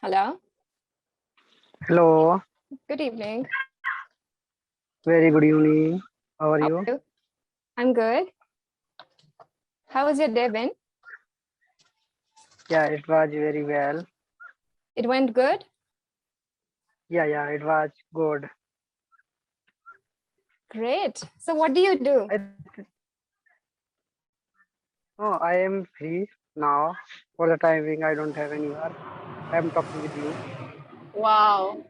Hello. Hello, Good evening. very good evening. How are How you? are you? I'm good. How was your day been? Yeah, it was very well. It went good? Yeah, it was good. Great. So what do you do? I am free now. For the time being, I don't have any work. I am talking with you. Wow.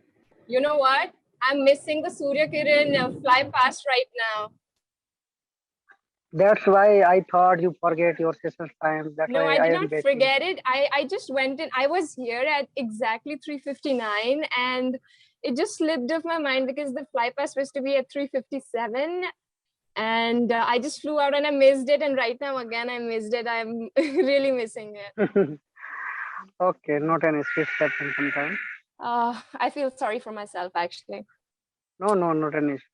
You know what? I'm missing the Surya Kiran fly past right now. That's why I thought you forget your session's time. That's No, why I I did am not waiting. forget it. I just went in. I was here at exactly 3:59 and it just slipped off my mind because the fly past was to be at 3:57. And I just flew out and I missed it. And right now, again, I missed it. I'm really missing it. Okay, not an issue. It happens sometimes. I feel sorry for myself, actually. No, not an issue.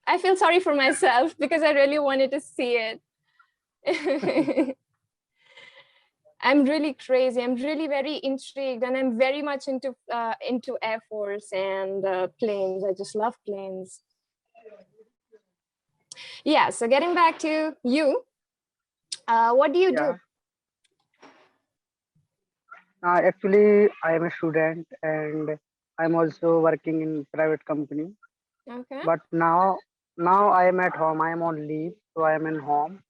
I feel sorry for myself because I really wanted to see it. I'm really crazy. I'm really very intrigued, and I'm very much into Air Force and planes. I just love planes. Yeah. So getting back to you, what do you do? Actually, I am a student and I'm also working in private company. Okay. But now I am at home. I am on leave, so I am in home.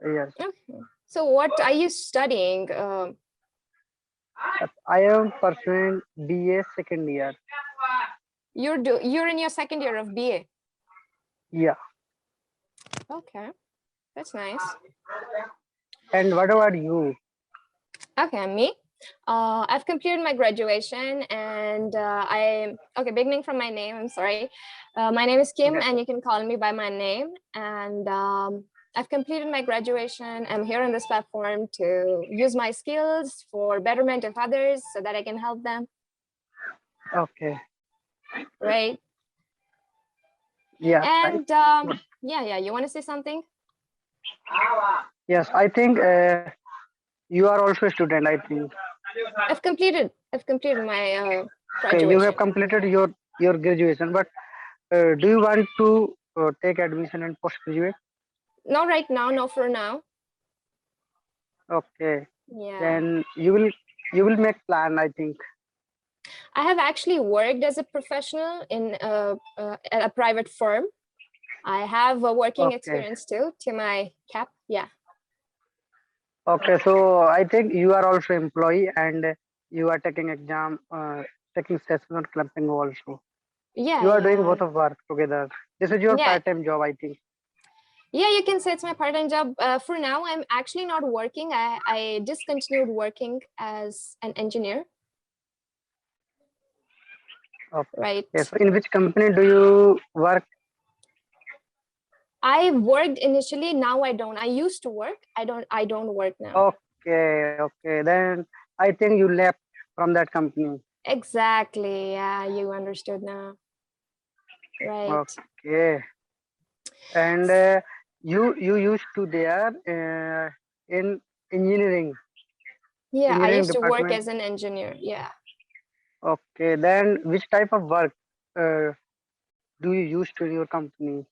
Yes. Okay. So what are you studying? I am pursuing BA second year. You're in your second year of BA. Yeah. Okay, that's nice. And what about you? Okay, me. I've completed my graduation and beginning from my name, I'm sorry. My name is Kim Okay. and you can call me by my name. And I've completed my graduation. I'm here on this platform to use my skills for betterment of others so that I can help them. Okay. Right. Yeah. And you want to say something? Yes, I think you are also a student, I think. I've completed my Okay, you have graduation. completed your graduation, but do you want to take admission and postgraduate? Not right now, not for now. Okay. Yeah. Then you will make plan, I think. I have actually worked as a professional in at a private firm. I have a working experience too, to my cap. Yeah. Okay, so I think you are also employee and you are taking exam, taking session on clumping also. Yeah. You are doing both of work together. This is your Yeah. part-time job, I think. Yeah, you can say it's my part-time job. For now, I'm actually not working. I discontinued working as an engineer. Okay. Right. Yes. So in which company do you work? I worked initially. Now I don't. I used to work. I don't work now. Okay. Then I think you left from that company. Exactly. Yeah, you understood now. Right. Okay. And you used to there in engineering. Yeah, I Engineering used to work department. as an engineer. Yeah. Okay. Then which type of work do you use to in your company?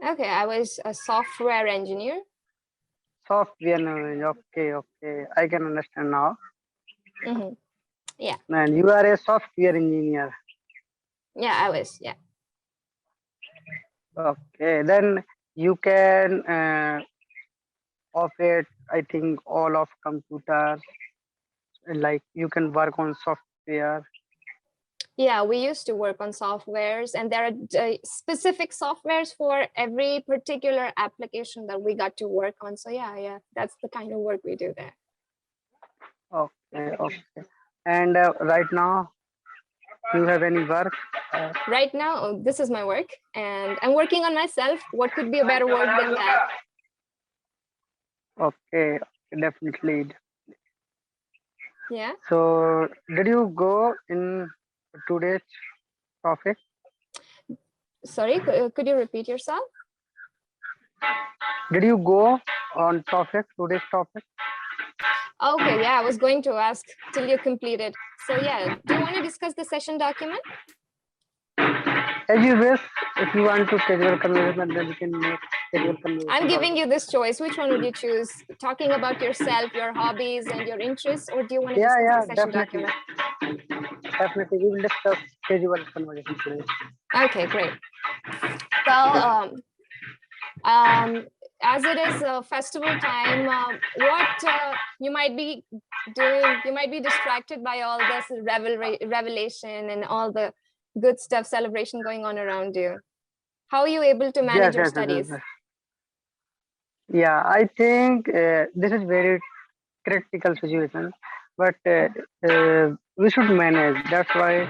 Okay, I was a software engineer. Software knowledge. Okay. I can understand now. Mm-hmm. Yeah. And you are a software engineer. Yeah, I was. Yeah. Okay. Then you can operate, I think, all of computers. Like you can work on software. Yeah, we used to work on softwares, and there are specific softwares for every particular application that we got to work on. So yeah, that's the kind of work we do there. Okay. And right now, do you have any work? Right now, this is my work, and I'm working on myself. What could be a better work than that? Okay, definitely. Yeah. So, did you go in today's topic? Sorry, could you repeat yourself? Did you go on topic, today's topic? Okay, yeah, I was going to ask till you completed. So yeah, do you want to discuss the session document? As you wish, if you want to casual conversation, then we can make casual conversation. I'm giving also. you this choice. Which one would you choose? Talking about yourself, your hobbies, and your interests, or do you want to discuss the session definitely. document? Definitely, we will discuss casual conversation today. Okay, great. So, as it is a festival time, what you might be doing, you might be distracted by all this revelation and all the good stuff, celebration going on around you. How are you able to manage your studies? Yeah, I think this is very critical situation, but we should manage. That's why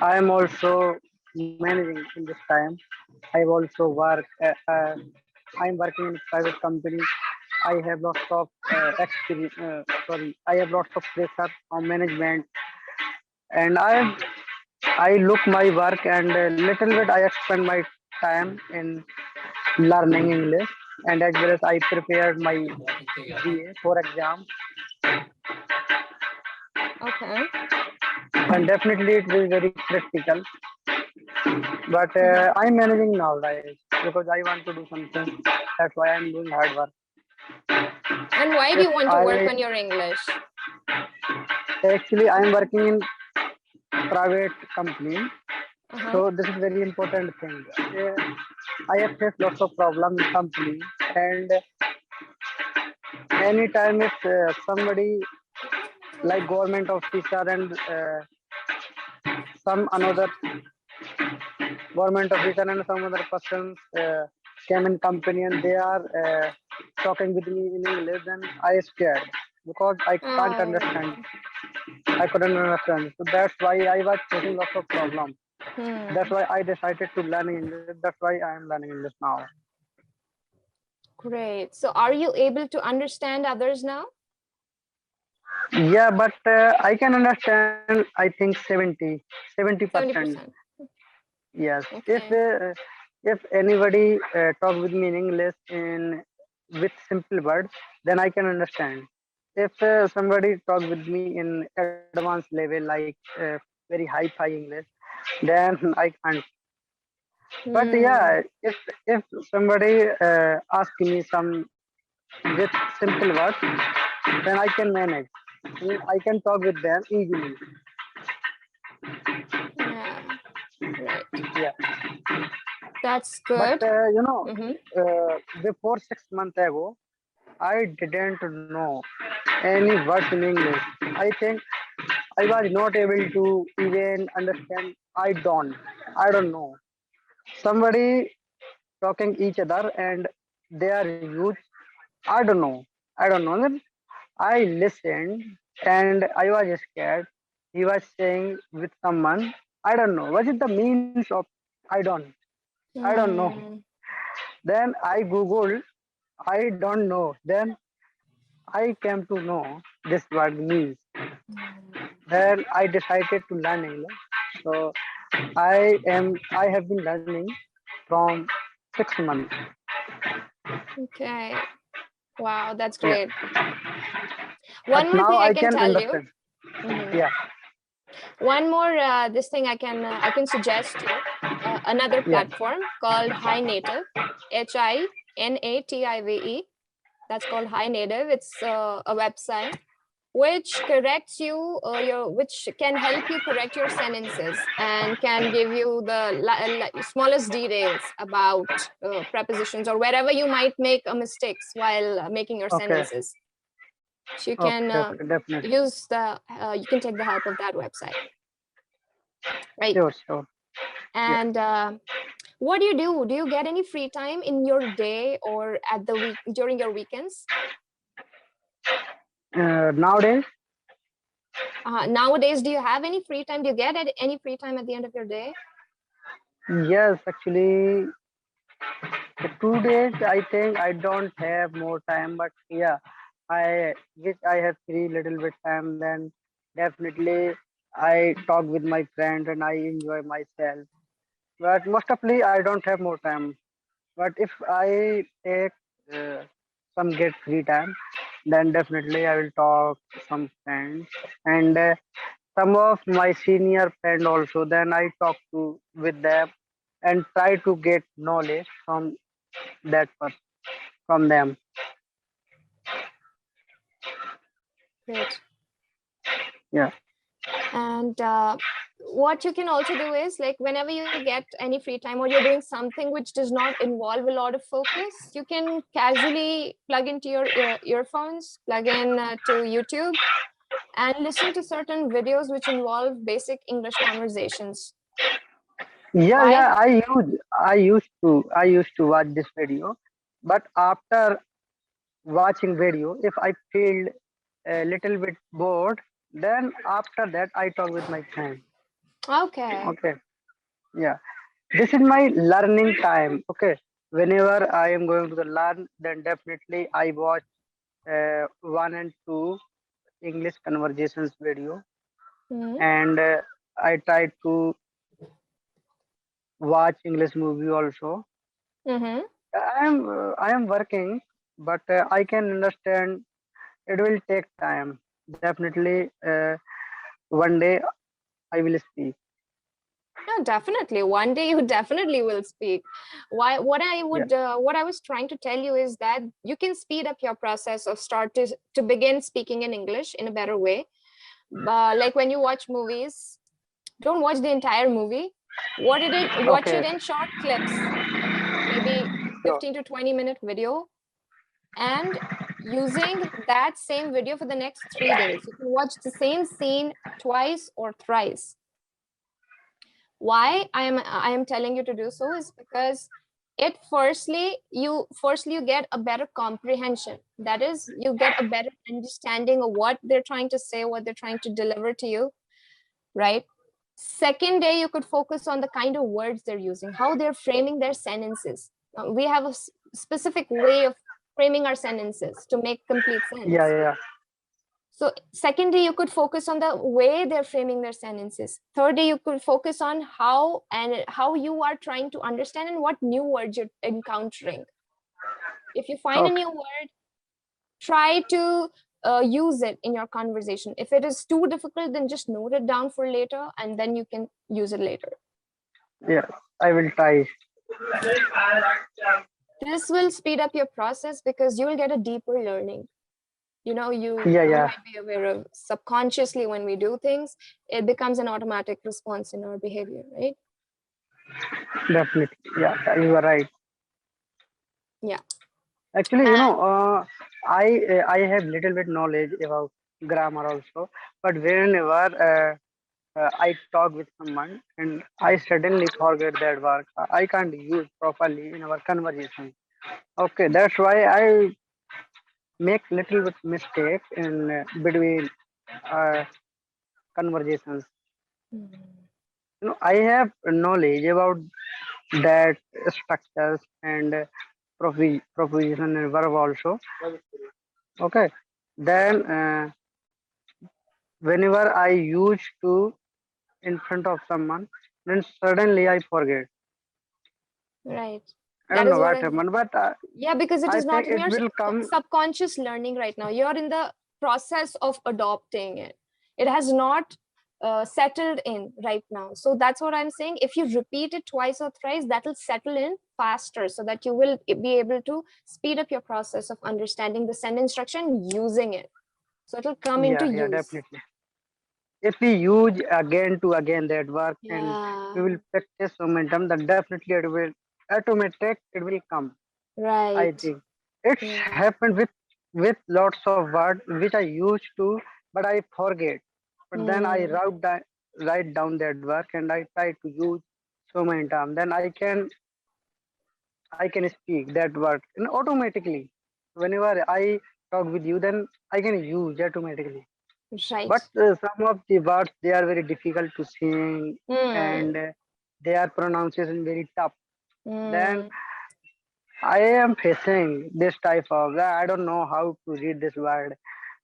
I am also managing in this time. I also work. I am working in private company. I have lots of experience. Sorry, I have lots of pressure from management, and I look my work and a little bit I spend my time in learning English, and as well as I prepared my BA for exam. Okay. And definitely it will be very critical. But I'm managing now, guys, because I want to do something. That's why I'm doing hard work. And why do you want to work on your English? Actually, I'm working in private company. So this is very important thing. I have faced lots of problems in company, and anytime if somebody like government officer and some another government officer and some other persons came in company and they are talking with me in English, then I scared because I can't understand. I couldn't understand. So that's why I was facing lots of problems. That's why I decided to learn English. That's why I am learning English now. Great. So are you able to understand others now? Yeah, but I can understand, I think 70%. 70%. Yes. Okay. If anybody talk with me in English in with simple words, then I can understand. If somebody talk with me in advanced level like very high English, then I can't. But yeah, if somebody ask me some with simple words, then I can manage. I can talk with them easily. Yeah. Right. Yeah. That's good. But before 6 months ago, I didn't know any words in English. I think I was not able to even understand. I don't know. Somebody talking each other and they are huge. I don't know. I don't know. Then I listened and I was scared. He was saying with someone. I don't know. What is the means of I don't? I don't know. Then I googled. I don't know. Then I came to know this word means. Then I decided to learn English. So I have been learning from 6 months. Okay. Wow, that's Yeah. great. One more now thing I I can tell understand. you. Yeah. One more this thing I can suggest you another platform called Hi Native, HINATIVE. That's called Hi Native. It's a website which corrects you which can help you correct your sentences and can give you the smallest details about prepositions or wherever you might make a mistakes while making your sentences. So you can use you can take the help of that website, right? Sure. And what do? Do you get any free time in your day or at the week during your weekends? Nowadays, nowadays, do you have any free time? Do you get any free time at the end of your day? yes, actually, 2 days I think I don't have more time, but yeah, I wish I have free little bit time. Then definitely I talk with my friend and I enjoy myself. But most ofly I don't have more time. But if I take uh, some get free time, then definitely I will talk to some friends and some of my senior friend also. Then I talk to with them and try to get knowledge from from them. Great. Yeah. And what you can also do is, like, whenever you get any free time or you're doing something which does not involve a lot of focus, you can casually plug into your earphones, plug in to YouTube, and listen to certain videos which involve basic English conversations. Yeah, Why? yeah. I used to watch this video, but after watching video, if I feel a little bit bored, then after that I talk with my friend. Okay. Okay. Yeah. This is my learning time. Okay. Whenever I am going to the learn, then definitely I watch one and two English conversations video, Hmm. and I try to watch English movie also. Mm-hmm. I am working, but I can understand it will take time. Definitely, one day I will speak. No, definitely. One day you definitely will speak. Why? Yeah. What I was trying to tell you is that you can speed up your process of start to begin speaking in English in a better way. Like when you watch movies, don't watch the entire movie. Watch Okay. it in short clips, maybe Sure. 15 to 20-minute video, and using that same video for the next 3 days. You can watch the same scene twice or thrice. Why I am telling you to do so is because it firstly you get a better comprehension. That is, you get a better understanding of what they're trying to say, what they're trying to deliver to you, right? Second day, you could focus on the kind of words they're using, how they're framing their sentences. We have a specific way of framing our sentences to make complete Yeah, sense. yeah, So second day, you could focus on the way they're framing their sentences. Third day, you could focus on how you are trying to understand and what new words you're encountering. If you find a okay. new word, try to use it in your conversation. If it is too difficult, then just note it down for later, and then you can use it later. Yeah, I will try. This will speed up your process because you will get a deeper learning. Yeah, You yeah, might be aware of subconsciously when we do things, it becomes an automatic response in our behavior, right? definitely. Yeah, you are right. Yeah. Actually, And I have little bit knowledge about grammar also, but whenever I talk with someone and I suddenly forget that word, I can't use properly in our conversation. Okay, that's why I make little bit mistake in between uh, conversations. mm, I have knowledge about that structures and proposition and verb also. Okay, then whenever I used to in front of someone, then suddenly I forget. right. I That don't is know what what I happened, but Yeah, because it I is not think in it your will come. subconscious learning right now. You're in the process of adopting it. It has not settled in right now. So that's what I'm saying. If you repeat it twice or thrice, that will settle in faster so that you will be able to speed up your process of understanding the sentence structure and using it. So it'll come into Yeah, yeah, use. definitely. If we use again to again that work and we Yeah, will practice momentum, then definitely it will automatic. It will come. I right. think it's Yeah. happened with lots of words which I used to, but I forget. But then I Mm, write down that work and I try to use so many times. Then I can speak that word and automatically. Whenever I talk with you, then I can use automatically. right. But some of the words they are very difficult to sing and Mm, their pronunciation very tough. Then mm, I am facing this type of I don't know how to read this word.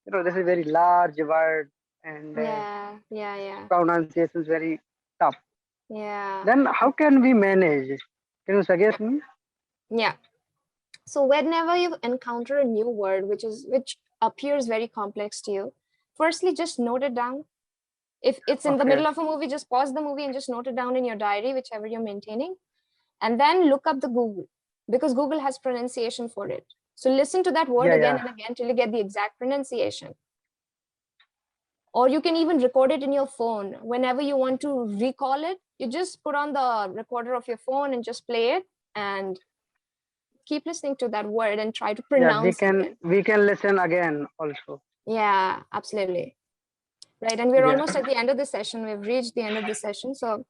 This is very large word and yeah, yeah, yeah, pronunciation is very tough. yeah. Then how can we manage? Can you suggest me? Yeah. So whenever you encounter a new word which appears very complex to you, firstly just note it down. If it's in the Okay. middle of a movie, just pause the movie and just note it down in your diary, whichever you're maintaining, and then look up the Google, because Google has pronunciation for it. So listen to that word Yeah, again yeah. and again till you get the exact pronunciation. Or you can even record it in your phone. Whenever you want to recall it, you just put on the recorder of your phone and just play it and keep listening to that word and try to Yeah, pronounce it again. we can listen again also. Yeah, absolutely. Right. And we're Yeah. almost at the end of the session. We've reached the end of the session. So